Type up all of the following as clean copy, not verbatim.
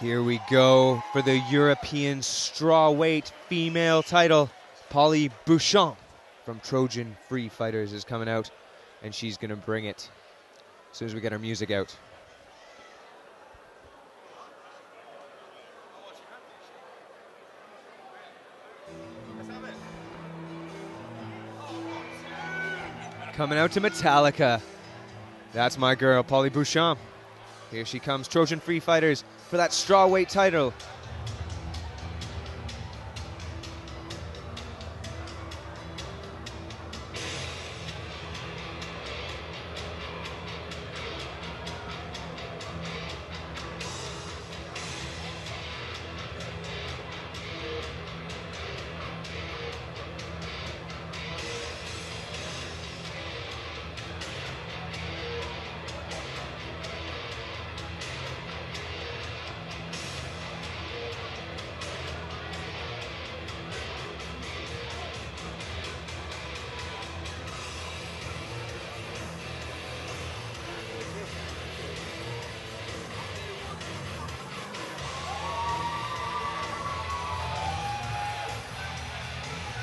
Here we go for the European strawweight female title. Polly Beachamp from Trojan Free Fighters is coming out, and she's going to bring it as soon as we get our music out. Coming out to Metallica. That's my girl, Polly Beachamp. Here she comes, Trojan Free Fighters for that strawweight title.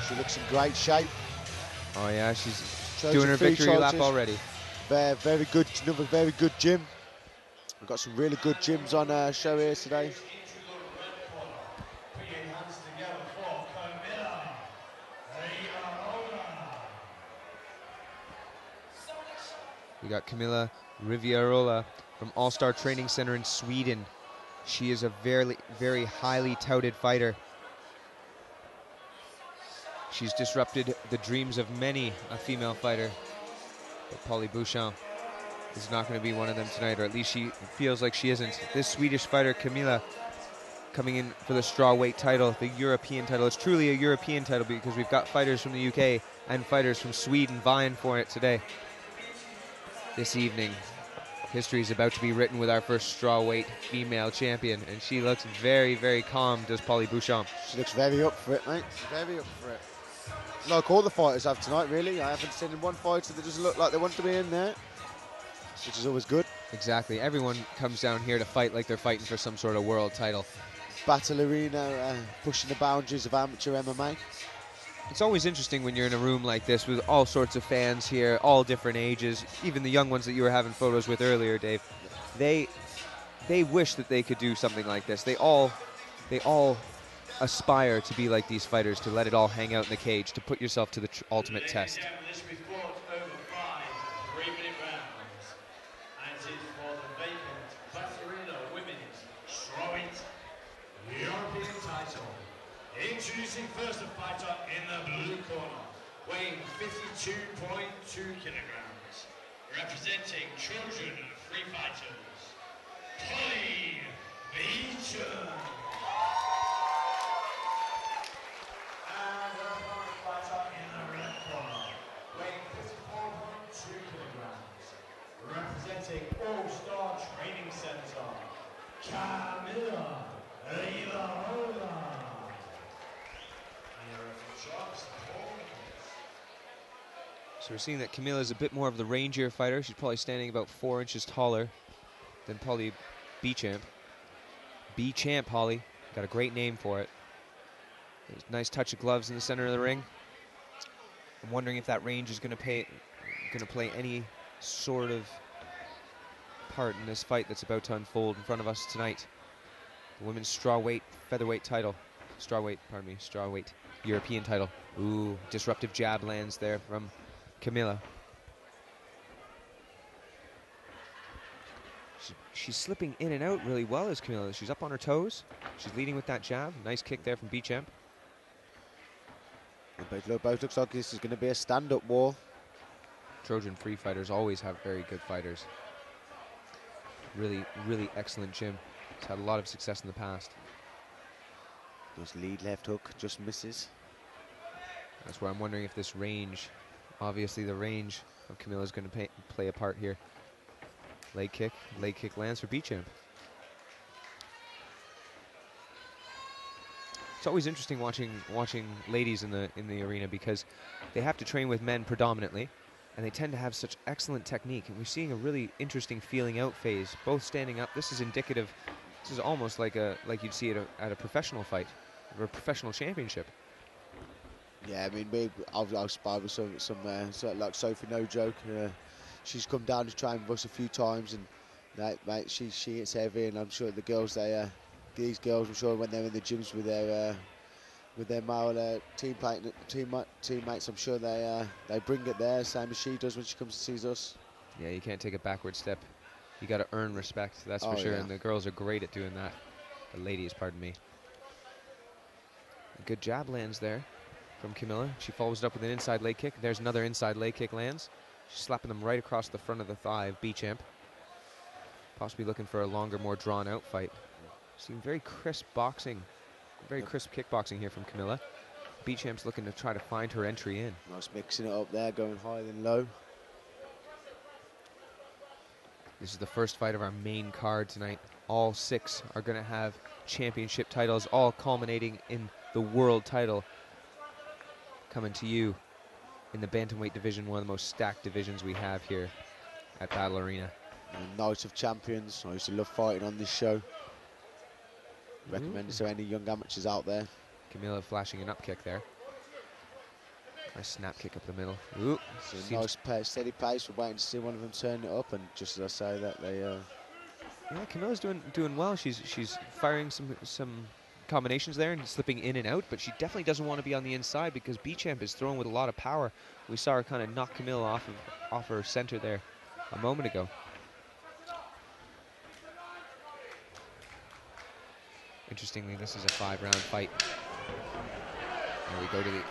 She looks in great shape. Oh yeah, she's doing her victory lap already. Very good, another very good gym. We've got some really good gyms on show here today. We got Camilla Rivarola from All-Star Training Center in Sweden. She is a very highly touted fighter. She's disrupted the dreams of many a female fighter. But Polly Beachamp is not going to be one of them tonight, or at least she feels like she isn't. This Swedish fighter, Camilla, coming in for the strawweight title, the European title. It's truly a European title because we've got fighters from the UK and fighters from Sweden vying for it today. This evening, history is about to be written with our first strawweight female champion, and she looks very calm, does Polly Beachamp. She looks very up for it, mate. Very up for it. Like all the fighters have tonight, really. I haven't seen one fighter that doesn't look like they want to be in there, which is always good. Exactly. Everyone comes down here to fight like they're fighting for some sort of world title. Battle arena, pushing the boundaries of amateur MMA. It's always interesting when you're in a room like this with all sorts of fans here, all different ages, even the young ones that you were having photos with earlier, Dave. They wish that they could do something like this. They all aspire to be like these fighters, to let it all hang out in the cage, to put yourself to the ultimate test. This report over 5 3-minute rounds, and it is for the vacant Rivarola Women's Strawweight European title. Introducing first a fighter in the blue corner, weighing 52.2 kilograms, representing Trojan Free Fighters, Polly Beachamp. And the opponent fighter in the red corner, weighing 54.2 kilograms, representing All-Star Training Center, Camilla Rivarola. So we're seeing that Camilla's a bit more of the rangier fighter. She's probably standing about 4 inches taller than Polly Beachamp. Beachamp, Polly. Got a great name for it. There's a nice touch of gloves in the center of the ring. I'm wondering if that range is going to play any sort of part in this fight that's about to unfold in front of us tonight. The women's strawweight featherweight title. Strawweight European title. Ooh, disruptive jab lands there from Camilla. She's slipping in and out really well as Camilla. She's up on her toes. She's leading with that jab. Nice kick there from Beachamp. Both looks like this is going to be a stand-up war. Trojan Free Fighters always have very good fighters. Really excellent gym. It's had a lot of success in the past. This lead left hook just misses. That's where I'm wondering if this range, obviously the range of Camilla is going to play a part here. Leg kick lands for Beachamp. It's always interesting watching ladies in the arena because they have to train with men predominantly, and they tend to have such excellent technique. And we're seeing a really interesting feeling out phase, both standing up. This is indicative This is almost like you'd see it at a professional fight, or a professional championship. Yeah, I mean, I've sparred with some sort of like Sophie, no joke. She's come down to train with us a few times, and mate, she hits heavy, and I'm sure the girls, these girls, I'm sure when they're in the gyms with their male teammates, I'm sure they bring it there, same as she does when she comes to see us. Yeah, you can't take a backward step. You got to earn respect, that's for sure, yeah. and the girls are great at doing that. The ladies, pardon me. A good jab lands there from Camilla. She follows it up with an inside leg kick. There's another inside leg kick lands. She's slapping them right across the front of the thigh of Beachamp. Possibly looking for a longer, more drawn-out fight. Seeing very crisp boxing, very crisp kickboxing here from Camilla. Beachamp's looking to try to find her entry in. Nice mixing it up there, going high then low. This is the first fight of our main card tonight. All 6 are going to have championship titles, all culminating in the world title coming to you in the bantamweight division, one of the most stacked divisions we have here at Battle Arena. Night of Champions. I used to love fighting on this show. Recommend it to any young amateurs out there. Camilla flashing an up kick there. Nice snap kick up the middle. Ooh, nice steady pace. We're waiting to see one of them turn it up, and just as I say that, they. Yeah, Camilla's doing well. She's firing some combinations there and slipping in and out, but she definitely doesn't want to be on the inside because Beachamp is throwing with a lot of power. We saw her kind of knock Camilla off her center there a moment ago. Interestingly, this is a 5-round fight. There we go to we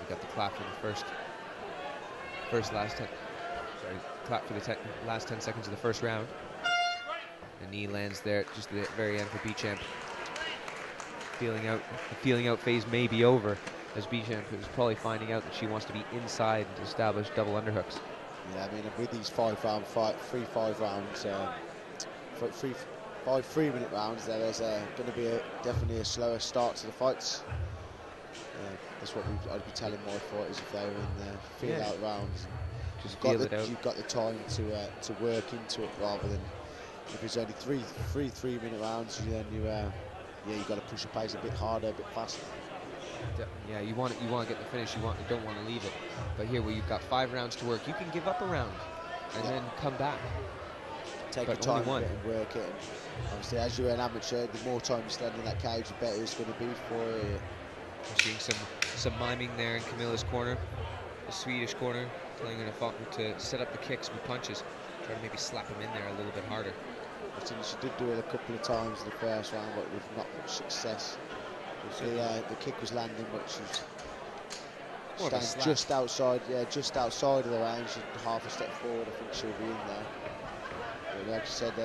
got the clap for the clap for the last 10 seconds of the first round. The knee lands there just at the very end for Beachamp. The feeling out phase may be over, as Beachamp is probably finding out that she wants to be inside and to establish double underhooks. Yeah, I mean, with these 5-round fight, 5 rounds, 5 3-minute rounds, there's going to be definitely a slower start to the fights. That's what I'd be telling my fighters if they were in the feel-out rounds. Just feel it out. You've got the time to work into it, rather than if it's only three 3-minute rounds, then you've got to push the pace a bit harder, a bit faster. Yeah, you want to get the finish. You don't want to leave it. But here, where you've got 5 rounds to work, you can give up a round and then come back. Take your time and work it. And obviously, as you're an amateur, the more time you spend in that cage, the better it's going to be for you. We're seeing some miming there in Camilla's corner, the Swedish corner, telling her to set up the kicks with punches, try to maybe slap him in there a little bit harder. I think she did do it a couple of times in the first round, but with not much success. The kick was landing, but she's standing just outside of the range, and half a step forward. I think she'll be in there. But like I said,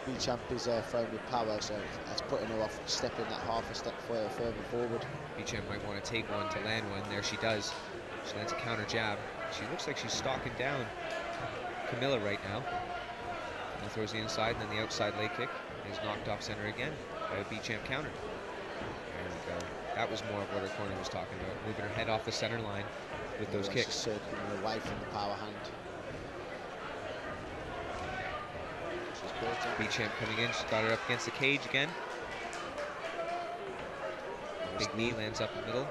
Beachamp is throwing with power, so that's putting her off stepping that half a step further forward. Beachamp might want to take one to land one. There she does. She lands a counter jab. She looks like she's stalking down Camilla right now. And throws the inside, and then the outside leg kick is knocked off center again by a Beachamp counter. There we go. That was more of what her corner was talking about, moving her head off the center line with those kicks. Circling away from the power hand. Beachamp coming in, she's got her up against the cage again. Big knee lands up the middle.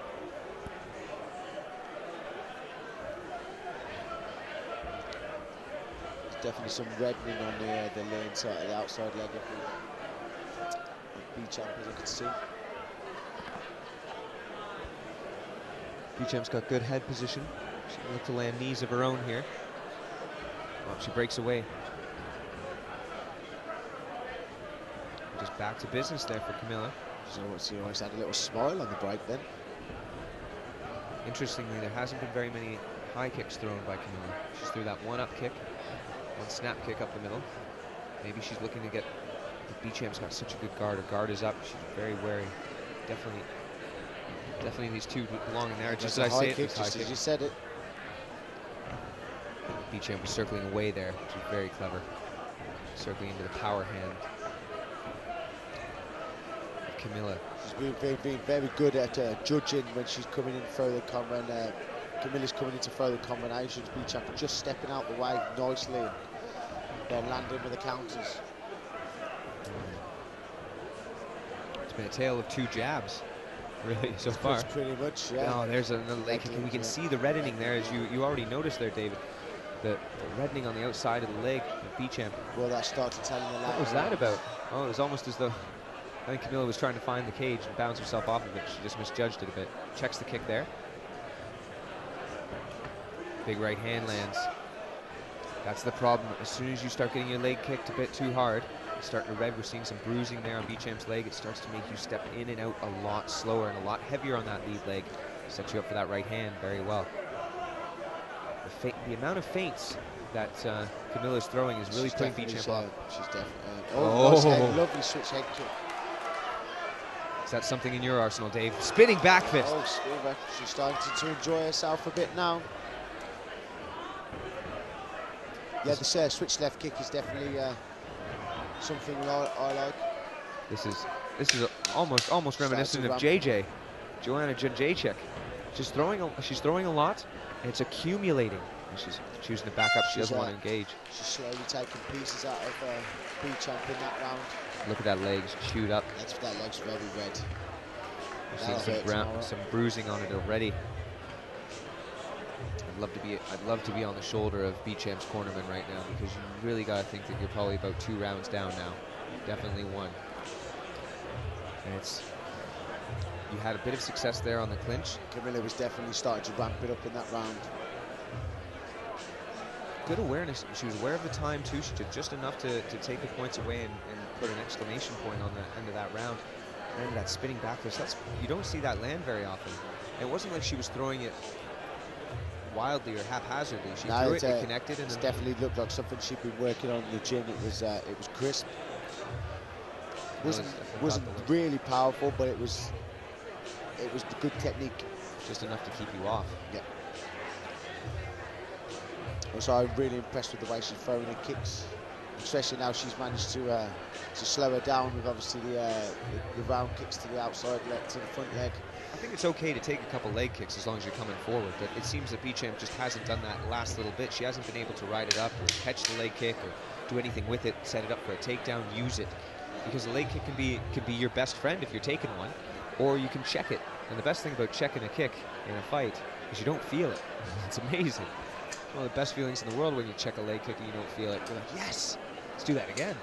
There's definitely some reddening on the inside, the outside leg of Beachamp, as you can see. Beachamp's got good head position. She's going to look to land knees of her own here. Well, she breaks away. Just back to business there for Camilla. She always had a little smile on the break then. Interestingly, there hasn't been very many high kicks thrown by Camilla. She's threw that one up kick, one snap kick up the middle. Maybe she's looking to get... Beachamp's got such a good guard. Her guard is up. She's very wary. Definitely these two belonging there. Just as I say it, just as you said it. Beachamp was circling away there, which is very clever. Circling into the power hand. Camilla. She's been very good at judging when she's coming in further Camilla's coming into further combinations. Beachamp just stepping out the way nicely and then landing with the counters. It's been a tale of two jabs, really, so far. That's pretty much, yeah. Oh, there's another leg kick, and we can see the reddening there, as you already noticed there, David. The reddening on the outside of the leg of Beachamp. Well, that started telling a lot. What was that about? Oh, it was almost as though I think Camilla was trying to find the cage and bounce herself off of it. She just misjudged it a bit. Checks the kick there. Big right hand lands. That's the problem. As soon as you start getting your leg kicked a bit too hard, it's starting to red. We're seeing some bruising there on Beachamp's leg. It starts to make you step in and out a lot slower and a lot heavier on that lead leg. Sets you up for that right hand very well. The amount of feints that Camilla's throwing is really putting Beachamp off. She's definitely. Nice head, lovely switch head kick. Is that something in your arsenal, Dave? Spinning back fist. Oh, spinning back. She's starting to enjoy herself a bit now. Yeah, the switch left kick is definitely something I like. This is almost reminiscent of JJ, Joanna Jędrzejczyk. She's throwing a lot, and it's accumulating. And she's choosing to back up. She doesn't want to engage. She's slowly taking pieces out of Beachamp in that round. Look at that leg chewed up. That leg's very red. We're seeing some bruising on it already. I'd love to be on the shoulder of Beachamp's cornerman right now, because you really got to think that you're probably about 2 rounds down now. Definitely 1. And you had a bit of success there on the clinch. Camilla was definitely starting to ramp it up in that round. Good awareness. She was aware of the time too. She did just enough to take the points away and put an exclamation point on the end of that round. And that spinning back fist, you don't see that land very often. And it wasn't like she was throwing it wildly or haphazardly. She threw it, it connected, and it definitely looked like something she'd been working on in the gym. It was crisp. Wasn't really powerful, but it was the good technique. Just enough to keep you off. Yeah. Also, I'm really impressed with the way she's throwing her kicks, especially now she's managed to slow her down with obviously the round kicks to the outside leg, to the front leg. I think it's okay to take a couple leg kicks as long as you're coming forward, but it seems that Beachamp just hasn't done that last little bit. She hasn't been able to ride it up or catch the leg kick or do anything with it, set it up for a takedown, use it. Because the leg kick can be your best friend if you're taking one, or you can check it. And the best thing about checking a kick in a fight is you don't feel it. It's amazing. One of the best feelings in the world when you check a leg kick and you don't feel it. You're like, yes, let's do that again.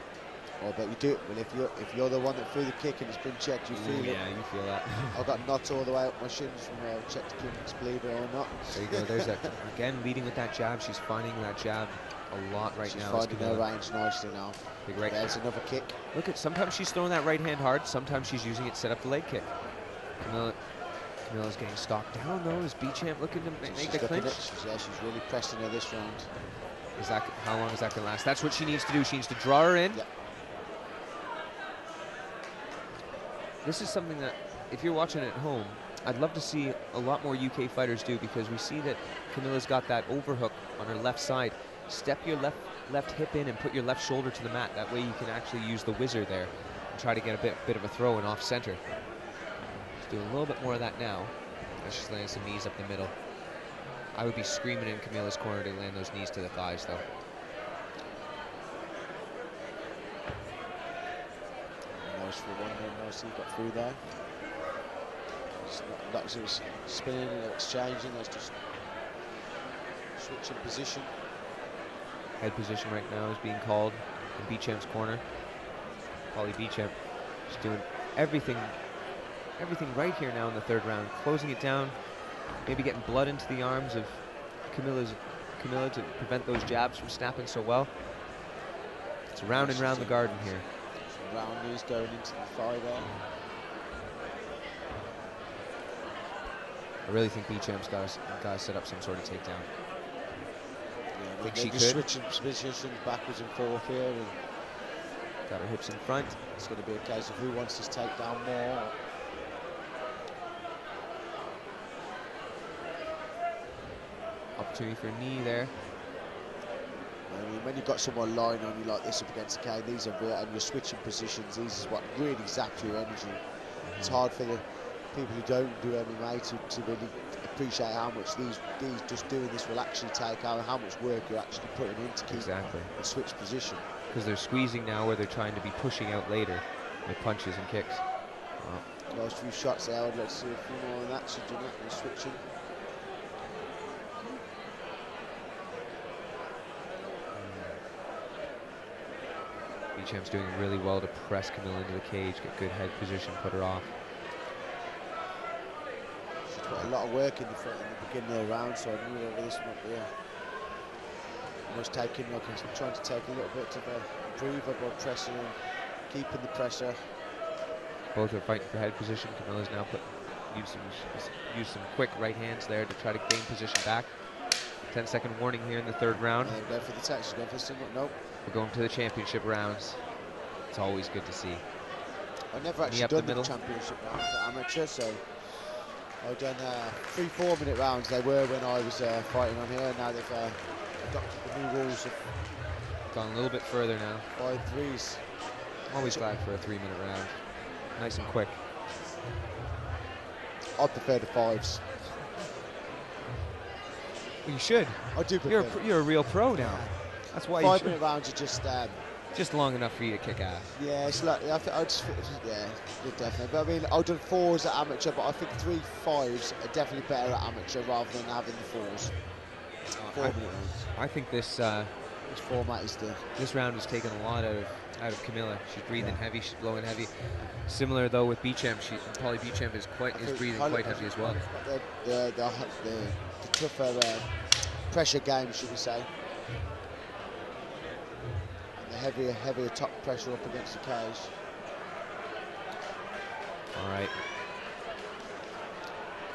Oh, but you do it. Well, if you're the one that threw the kick and it's been checked, you feel it. Yeah, you feel that. I got knots all the way up my shins from checked kicks, believe it or not. There you go. There's that. Again, leading with that jab. She's finding that jab a lot right now. She's finding her range nicely now. Big right. There's another kick. Look at, sometimes she's throwing that right hand hard. Sometimes she's using it to set up the leg kick. Camilla's getting stalked down though. Is Beachamp looking to make the clinch? She's really pressing her this round. How long is that going to last? That's what she needs to do. She needs to draw her in. Yep. This is something that, if you're watching at home, I'd love to see a lot more UK fighters do, because we see that Camilla's got that overhook on her left side. Step your left hip in and put your left shoulder to the mat. That way you can actually use the whizzer there and try to get a bit of a throw and off center. She's doing a little bit more of that now as she's landing some knees up the middle. I would be screaming in Camilla's corner to land those knees to the thighs though. Nice for one there, nicely got through there. That was spinning and exchanging, that's just switching position. Head position right now is being called in Beachamp's corner. Polly Beachamp just doing everything right here now in the 3rd round, closing it down, maybe getting blood into the arms of Camilla to prevent those jabs from snapping so well. It's round and round the garden here. Some round knees going into the thigh there. I really think Beachamp's got to set up some sort of takedown. Yeah, I think she could. Switching positions backwards and forth here. And got her hips in front. It's going to be a case of who wants this takedown more. Opportunity for a knee there. I mean, when you've got someone lying on you like this up against the cage, these are real, and you're switching positions, these is what really zaps your energy. It's hard for the people who don't do MMA to really appreciate how much these just doing this will actually take out, how much work you're actually putting in to keep the switch position. Because they're squeezing now where they're trying to be pushing out later with punches and kicks. Last few shots there, I'd like to see a few more on that, so do not be switching. Beachamp's doing really well to press Camilla into the cage, get good head position, put her off. She's put a lot of work in the beginning of the round, so I knew over this might be almost taking, like I'm trying to take a little bit of a breather by pressing and keeping the pressure. Both are fighting for head position. Camilla's now used some quick right hands there to try to gain position back. 10-second warning here in the third round. Yeah, go for the touch, go for the single, nope. We're going to the championship rounds. It's always good to see. I've never actually done the championship rounds at amateur, so I've done 3 4-minute rounds. They were when I was fighting on here. Now they've adopted the new rules of gone a little bit further now. 5 3s. Always glad for a 3-minute round. Nice and quick. I prefer the 5s. Well, you should. I do prefer. You're a real pro now. That's why 5-minute rounds are just long enough for you to kick ass. Yeah, it's like I just yeah, definitely. But I mean, I've done 4s at amateur, but I think 3 5s are definitely better at amateur rather than having the 4s. 4-minute rounds. I think this format is this round has taken a lot out of Camilla. She's breathing heavy, she's blowing heavy. Similar though with Beachamp, Polly Beachamp is breathing quite heavy as well. The tougher pressure game, should we say? And the heavier top pressure up against the cage. All right.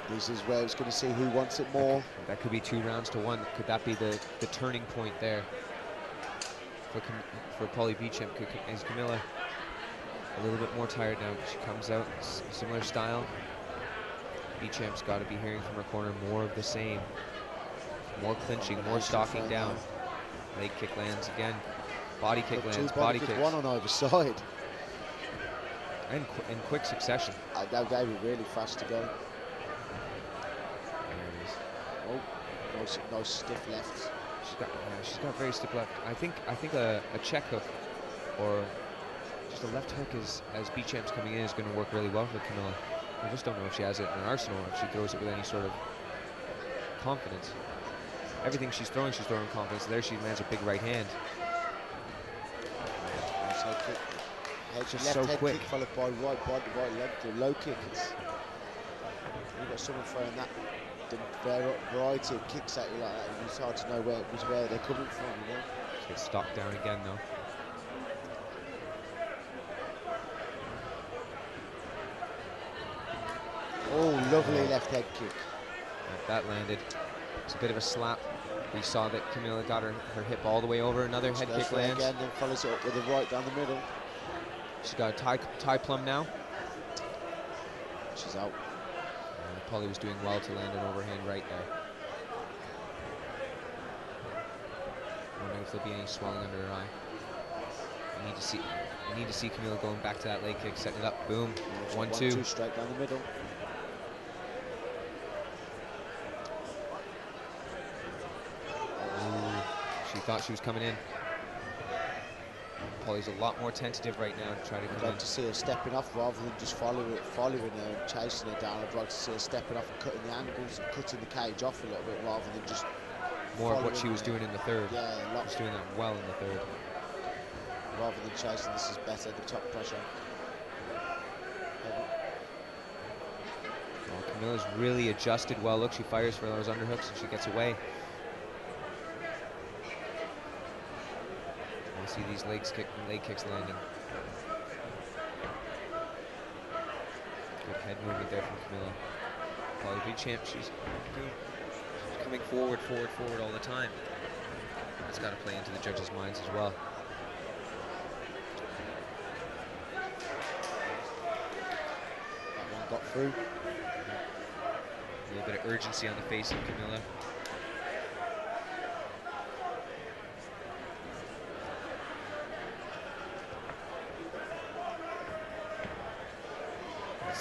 This is where it's going to see who wants it more. That could be 2 rounds to 1. Could that be the turning point there for Polly Beachamp? Is Camilla a little bit more tired now? She comes out similar style. Beachamp's got to be hearing from her corner more of the same. More clinching, more stalking down. Leg kick lands again. Body kick lands, body kick. One on either side. And in quick succession. They were really fast to go. Oh, nice stiff left. She's got very stiff left. I think a check hook or just a left hook as Beachamp's coming in is going to work really well for Camilla. I just don't know if she has it in her arsenal or if she throws it with any sort of confidence. Everything she's throwing with confidence. There she lands a big right hand. Nice head kick. It's just left so head quick. Kick followed by right leg to low kick. You've got someone throwing that variety of kicks at you like that, and it's hard to know where they're coming from, you know. Just get stopped down again though. Oh, lovely left head kick. That landed. It's a bit of a slap. We saw that Camilla got her hip all the way over. Another head kick lands. Again, then follows it up with a right down the middle. She's got a tie plum now. She's out. Polly was doing well to land an overhand right there. I wonder if there'll be any swelling under her eye. You need to see Camilla going back to that leg kick, setting it up. Boom. 1-2. Straight down the middle. She thought she was coming in. Polly's a lot more tentative right now to try to come in. I'd like to see her stepping off rather than just following her and chasing her down. I'd like to see her stepping off and cutting the angles and cutting the cage off a little bit rather than just more of what she was doing in the third. Yeah, she was doing that well in the third. Rather than chasing, this is better, the top pressure. Well, Camilla's really adjusted well. Look, she fires for those underhooks and she gets away. See these leg kicks landing. Good head movement there from Camilla. Polly Beachamp, she's coming forward all the time. That's got to play into the judges' minds as well. That one got through. A little bit of urgency on the face of Camilla.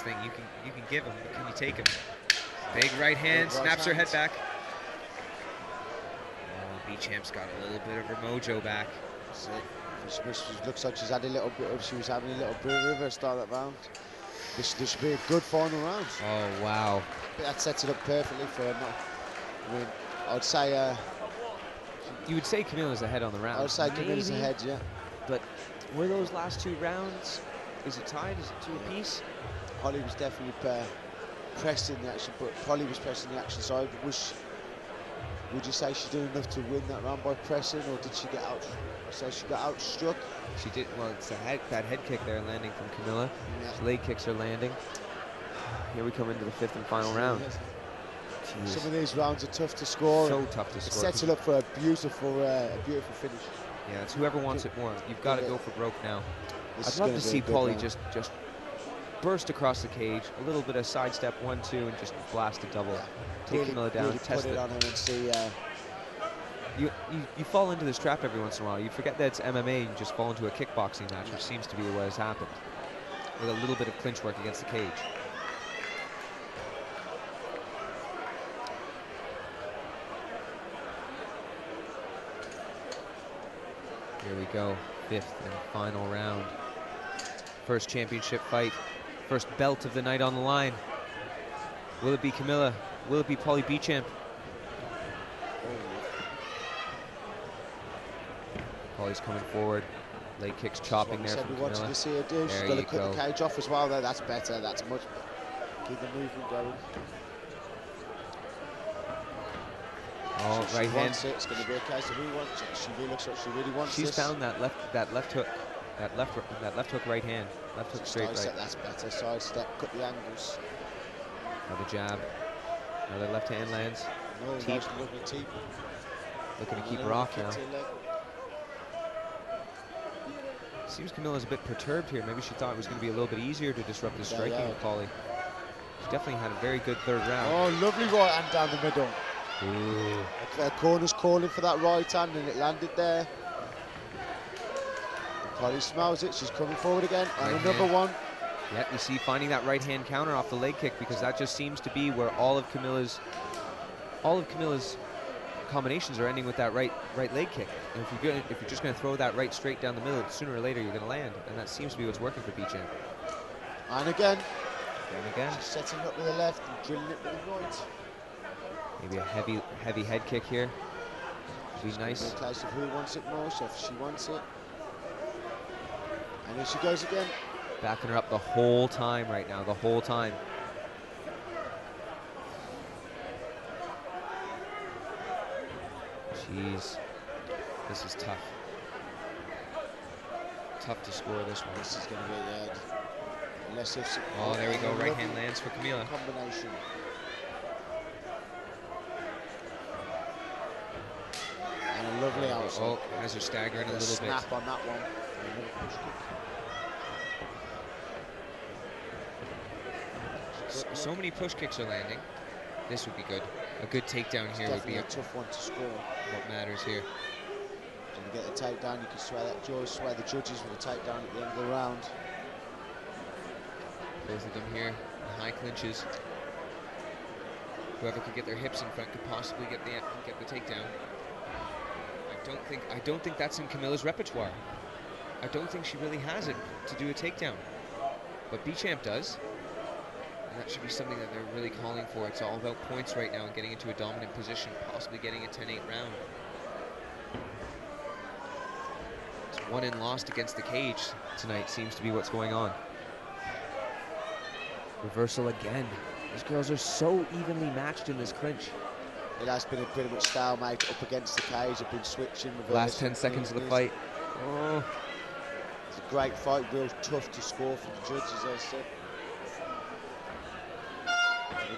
Thing you can give him, but can you take him? Big right hand, snaps her head back. Oh, Beachamp's got a little bit of her mojo back. She looks like she's had a little bit of, she was having a little bit of her start that round. This should be a good final round. Oh, wow. That sets it up perfectly for him. I mean, I'd say... you would say Camilla's ahead on the round. I would say Camilla's ahead, yeah. But were those last 2 rounds, is it tied? Is it 2 apiece? Holly was definitely pressing the action, but Polly was pressing the action side. Would you say she did enough to win that round by pressing, or did she get out? So she got outstruck. She did. Well, it's that head kick there landing from Camilla. Yeah. Leg kicks are landing. Here we come into the 5th and final round. Jeez. Some of these rounds are tough to score. So tough to score. It sets it up for a beautiful finish. Yeah, it's whoever wants it more. You've got to go for broke now. This I'd love to see Polly just burst across the cage, a little bit of sidestep 1-2, and just blast a double. Yeah. Take really, Camilla down, really test put it. On her and see. You fall into this trap every once in a while. You forget that it's MMA and just fall into a kickboxing match, which seems to be what has happened, with a little bit of clinch work against the cage. Here we go, 5th and final round. First championship fight, first belt of the night on the line. Will it be Camilla? Will it be Polly Beachamp? Polly's coming forward. Leg kicks chopping there from Camilla. We wanted to see her do. She's got to cut the cage off as well. There, that's better. That's much. Keep the movement going. Oh, right hand. Wants it. It's going to be a case of who wants it. She really looks like she really wants She's this. found that left hook, that left hook right hand, left hook straight right. That's better. Side step, cut the angles. Another jab. Another left hand lands. No, teep. Teep. Looking to keep her off now. Seems Camilla's a bit perturbed here. Maybe she thought it was going to be a little bit easier to disrupt the striking of Polly. She definitely had a very good 3rd round. Oh, lovely right hand down the middle. Ooh. The corner's calling for that right hand, and it landed there. Polly smells it. She's coming forward again, and another one. Yeah, you see, finding that right hand counter off the leg kick, because that just seems to be where all of Camilla's combinations are ending with that right leg kick. And if you're just going to throw that right straight down the middle, sooner or later you're going to land, and that seems to be what's working for Beachamp. And again. And again. She's setting up with the left and drilling it with the right. Maybe a heavy head kick here. Would be nice. In place of who wants it more, so if she wants it. And here she goes again. Backing her up the whole time right now, the whole time. Jeez, this is tough. Tough to score this one. This is going to be unless it's. Oh, there we go. Right hand lands for Camilla. Combination. And a lovely outside. Oh, has her staggering a little bit. Snap on that one. So many push kicks are landing. This would be good. A good takedown here would be a tough one to score. What matters here. When you get the takedown, you can swear the judges with a takedown at the end of the round. Both of them here, high clinches. Whoever could get their hips in front could possibly get the takedown. I don't think that's in Camilla's repertoire. I don't think she really has it to do a takedown. But Beachamp does. And that should be something that they're really calling for. It's all about points right now and getting into a dominant position, possibly getting a 10-8 round. It's won and lost against the cage tonight seems to be what's going on. Reversal again. These girls are so evenly matched in this clinch. It has been a pretty much stalemate up against the cage. They've been switching. Last 10 seconds of the fight. Oh. It's a great fight, real tough to score for the judges, as I said.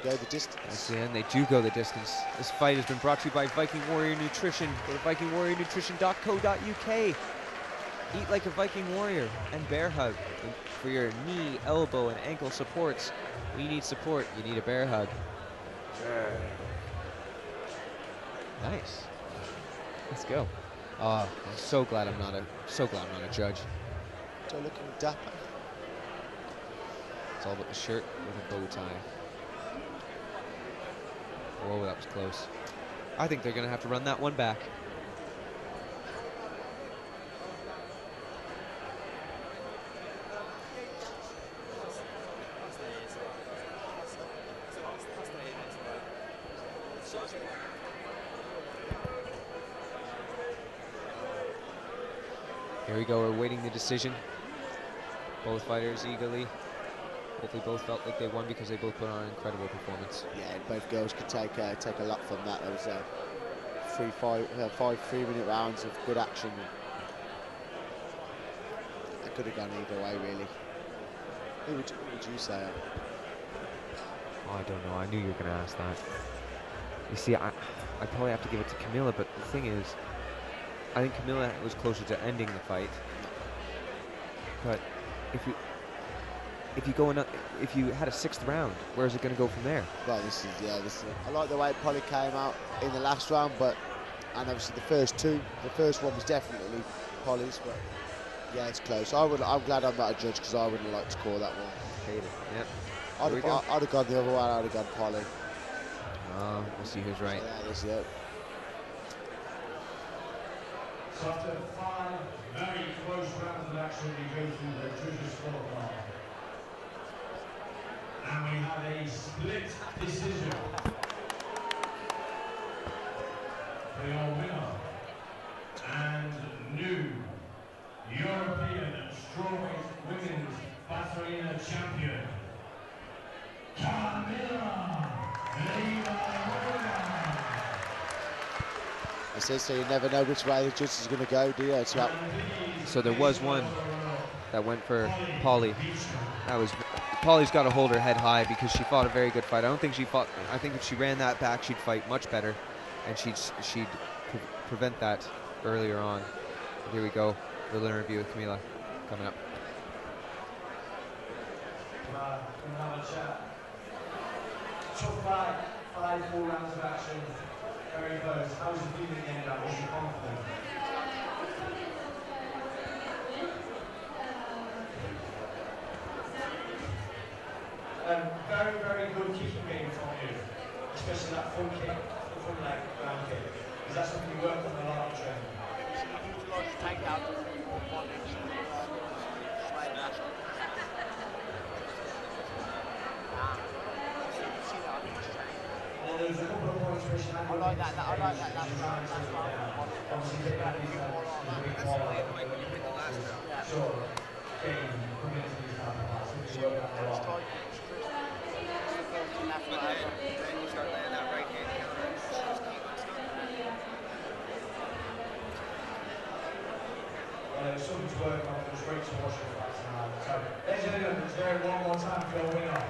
They go the distance. Again, they do go the distance. This fight has been brought to you by Viking Warrior Nutrition. Go to vikingwarriornutrition.co.uk. Eat like a Viking warrior and bear hug for your knee, elbow, and ankle supports. When you need support, you need a bear hug. Nice. Let's go. I'm so glad I'm not a judge. So looking dapper. It's all about the shirt with a bow tie. Oh, that was close. I think they're going to have to run that one back. Here we go, we're waiting the decision. Both fighters eagerly. Hopefully both felt like they won because they both put on an incredible performance. Yeah, both girls could take a lot from that. There was 5 3-minute rounds of good action. It could have gone either way, really. Who would you say? Oh, I don't know. I knew you were going to ask that. You see, I probably have to give it to Camilla, but the thing is, I think Camilla was closer to ending the fight. But if you had a 6th round, where is it going to go from there? Well, this is. I like the way Polly came out in the last round, and obviously the first two. The first one was definitely Polly's, but yeah, it's close. I'm glad I'm not a judge because I wouldn't like to call that one. Hate it. Yep. I'd have gone the other way. I'd have gone Polly. We'll see who's right. So, yeah, this is it. So after 5 very close rounds of action, we go through the judges' scorecard. And we have a split decision for your winner and new European strawweight women's Rivarola champion, Camilla. So you never know which way the judge is going to go, do you? So there was one that went for Polly. Polly's got to hold her head high because she fought a very good fight. I think if she ran that back, she'd fight much better, and she'd prevent that earlier on. But here we go, the interview with Camilla coming up. Tough fight, 5 full rounds of action, very close. How was the feeling at the end of that? Was you confident? Very, very good kicking game from you, especially that front kick, the front leg ground kick. Is that something you work on a lot in training? There's a couple of points where she had I like that last round. Obviously, take that is a big ball. Sure, getting coming into these type of fights, we work on a lot. Then you start laying that right hand counter. Well, there's something to work on. It was great to watch the fights tonight. So, ladies and gentlemen, it's there one more time for your winner.